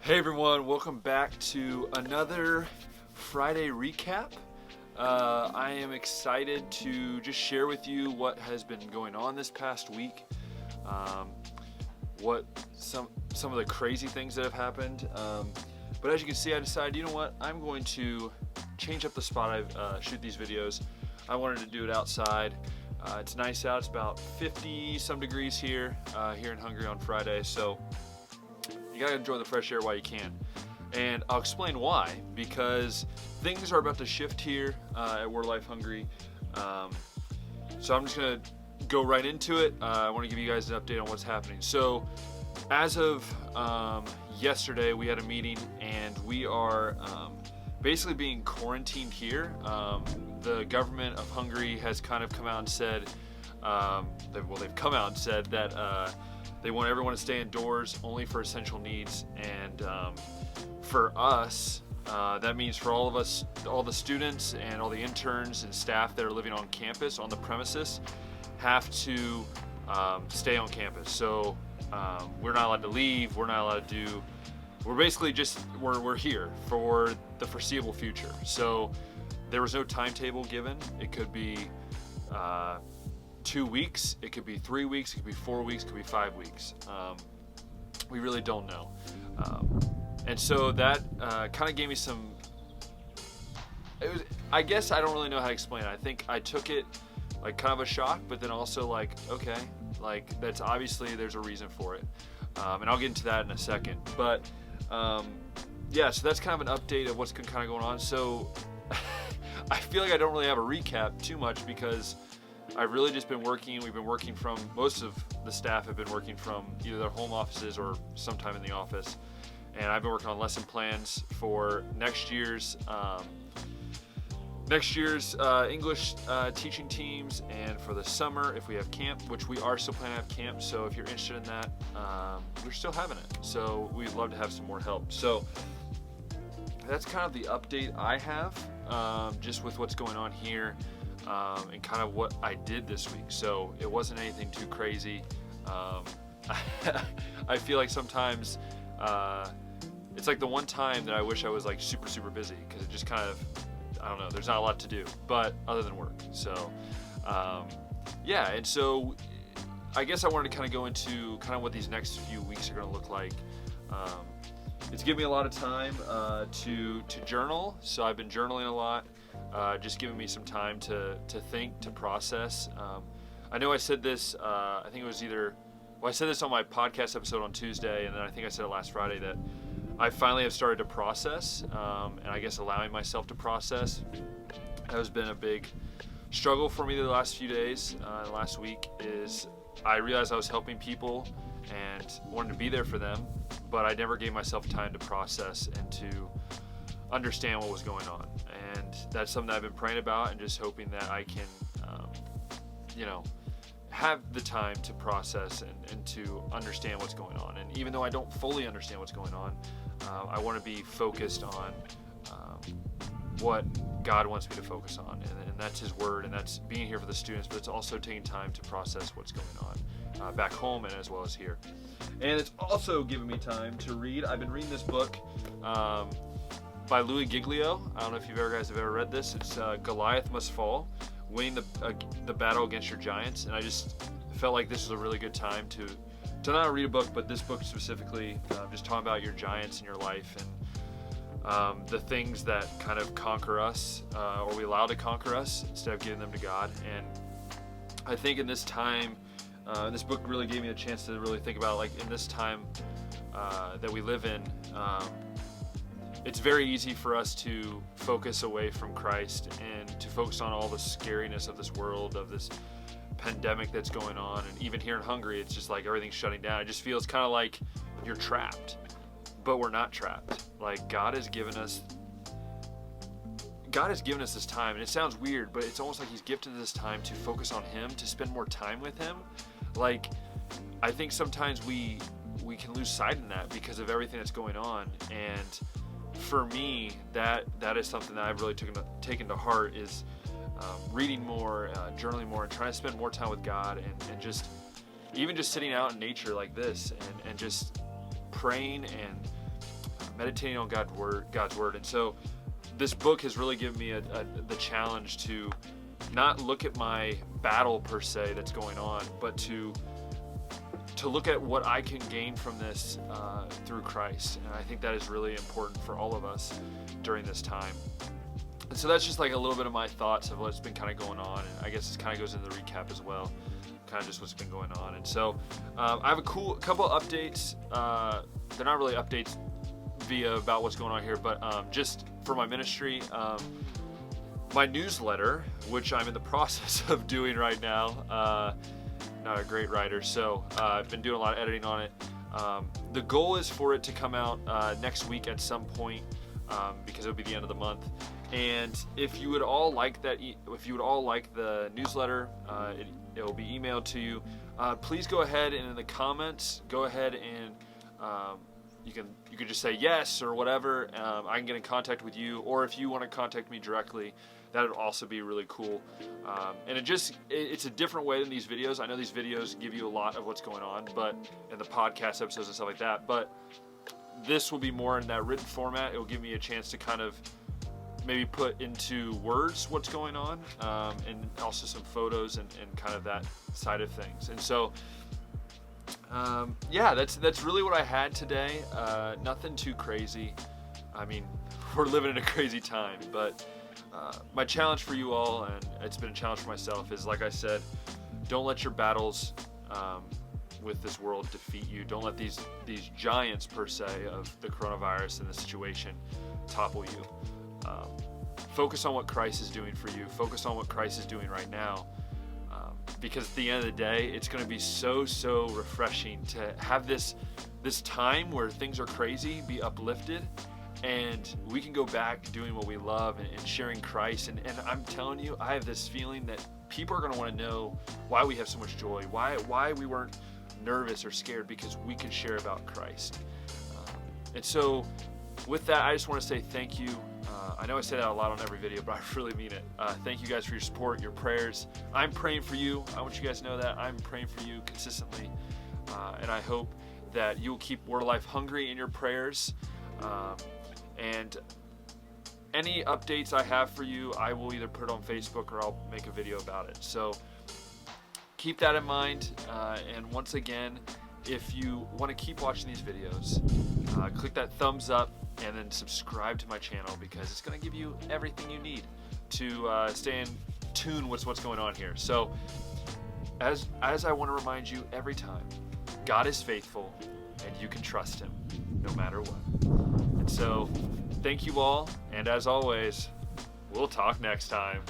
Hey everyone, welcome back to another Friday recap. I am excited to just share with you what has been going on this past week, what some of the crazy things that have happened. But as you can see, I decided, you know what, I'm going to change up the spot I shoot these videos. I wanted to do it outside. It's nice out. It's about 50 some degrees here in Hungary on Friday, so you gotta enjoy the fresh air while you can. And I'll explain why, because things are about to shift here at Word Life Hungary. So I'm just gonna go right into it. I want to give you guys an update on what's happening. So as of yesterday, we had a meeting and we are basically being quarantined here. The government of Hungary has kind of come out and said, they've come out and said that they want everyone to stay indoors only for essential needs. And for us, that means for all of us, all the students and all the interns and staff that are living on campus, on the premises, have to stay on campus. So we're not allowed to leave. We're not allowed to do. We're basically just we're here for the foreseeable future. So there was no timetable given. It could be 2 weeks, it could be 3 weeks, it could be 4 weeks, it could be 5 weeks. We really don't know. And so that kind of gave me some, I guess I don't really know how to explain it. I think I took it like kind of a shock, but then also like, okay, like that's obviously there's a reason for it. And I'll get into that in a second. But yeah, so that's kind of an update of what's kind of going on. So I feel like I don't really have a recap too much because I've really just been working. We've been working from, most of the staff have been working from either their home offices or sometime in the office. And I've been working on lesson plans for next year's English teaching teams, and for the summer if we have camp, which we are still planning to have camp. So if you're interested in that, we're still having it. So we'd love to have some more help. So that's kind of the update I have, just with what's going on here. And kind of what I did this week. So it wasn't anything too crazy. I feel like sometimes it's like the one time that I wish I was like super busy, because it just kind of, I don't know, there's not a lot to do, but other than work. So yeah, and so I guess I wanted to kind of go into kind of what these next few weeks are going to look like. It's given me a lot of time to journal, so I've been journaling a lot. Just giving me some time to think, to process. I know I said this, I think it was I said this on my podcast episode on Tuesday, and then I think I said it last Friday, that I finally have started to process, and I guess allowing myself to process. That has been a big struggle for me the last few days, last week, is I realized I was helping people and wanted to be there for them, but I never gave myself time to process and to understand what was going on. And that's something that I've been praying about, and just hoping that I can have the time to process and to understand what's going on. And even though I don't fully understand what's going on, I want to be focused on what God wants me to focus on, and that's His Word, and that's being here for the students, but it's also taking time to process what's going on back home and as well as here. And it's also given me time to read. I've been reading this book by Louie Giglio. I don't know if you guys have ever read this. It's Goliath Must Fall, winning the battle against your giants. And I just felt like this was a really good time to not read a book, but this book specifically, just talking about your giants in your life, and the things that kind of conquer us, or we allow to conquer us, instead of giving them to God. And I think in this time, this book really gave me a chance to really think about, like, in this time that we live in, it's very easy for us to focus away from Christ and to focus on all the scariness of this world, of this pandemic that's going on. And even here in Hungary, it's just like everything's shutting down. It just feels kind of like you're trapped, but we're not trapped. Like God has given us this time, and it sounds weird, but it's almost like He's gifted this time to focus on Him, to spend more time with Him. Like, I think sometimes we can lose sight in that because of everything that's going on. And for me, that is something that I've really taken to heart, is reading more, journaling more, and trying to spend more time with God, and just even just sitting out in nature like this, and just praying and meditating on God's word. And so this book has really given me the challenge to not look at my battle per se that's going on, but to look at what I can gain from this through Christ. And I think that is really important for all of us during this time. And so that's just like a little bit of my thoughts of what's been kind of going on. And I guess this kind of goes into the recap as well, kind of just what's been going on. And so I have a couple of updates. They're not really updates via about what's going on here, but just for my ministry, my newsletter, which I'm in the process of doing right now. Not a great writer, so I've been doing a lot of editing on it. The goal is for it to come out next week at some point, because it'll be the end of the month. And if you would all like that, if you would all like the newsletter, it will be emailed to you. Please go ahead and in the comments, go ahead and you can just say yes or whatever. I can get in contact with you, or if you want to contact me directly, that would also be really cool. And it's a different way than these videos. I know these videos give you a lot of what's going on, but in the podcast episodes and stuff like that, but this will be more in that written format. It will give me a chance to kind of maybe put into words what's going on, and also some photos and kind of that side of things. And so yeah, that's really what I had today. Nothing too crazy. I mean, we're living in a crazy time, but my challenge for you all, and it's been a challenge for myself, is, like I said, don't let your battles with this world defeat you. Don't let these giants per se of the coronavirus and the situation topple you. Focus on what Christ is doing for you. Focus on what Christ is doing right now. Because at the end of the day, it's going to be so refreshing to have this time where things are crazy be uplifted, and we can go back doing what we love and sharing Christ. And I'm telling you, I have this feeling that people are going to want to know why we have so much joy, why we weren't nervous or scared, because we can share about Christ. And so with that, I just want to say thank you. I know I say that a lot on every video, but I really mean it. Thank you guys for your support, your prayers. I'm praying for you. I want you guys to know that I'm praying for you consistently. And I hope that you will keep Word of Life hungry in your prayers. And any updates I have for you, I will either put it on Facebook or I'll make a video about it. So keep that in mind. And once again, if you want to keep watching these videos, click that thumbs up and then subscribe to my channel, because it's going to give you everything you need to stay in tune with what's going on here. So as I want to remind you every time, God is faithful and you can trust him no matter what. And so thank you all, and as always, we'll talk next time.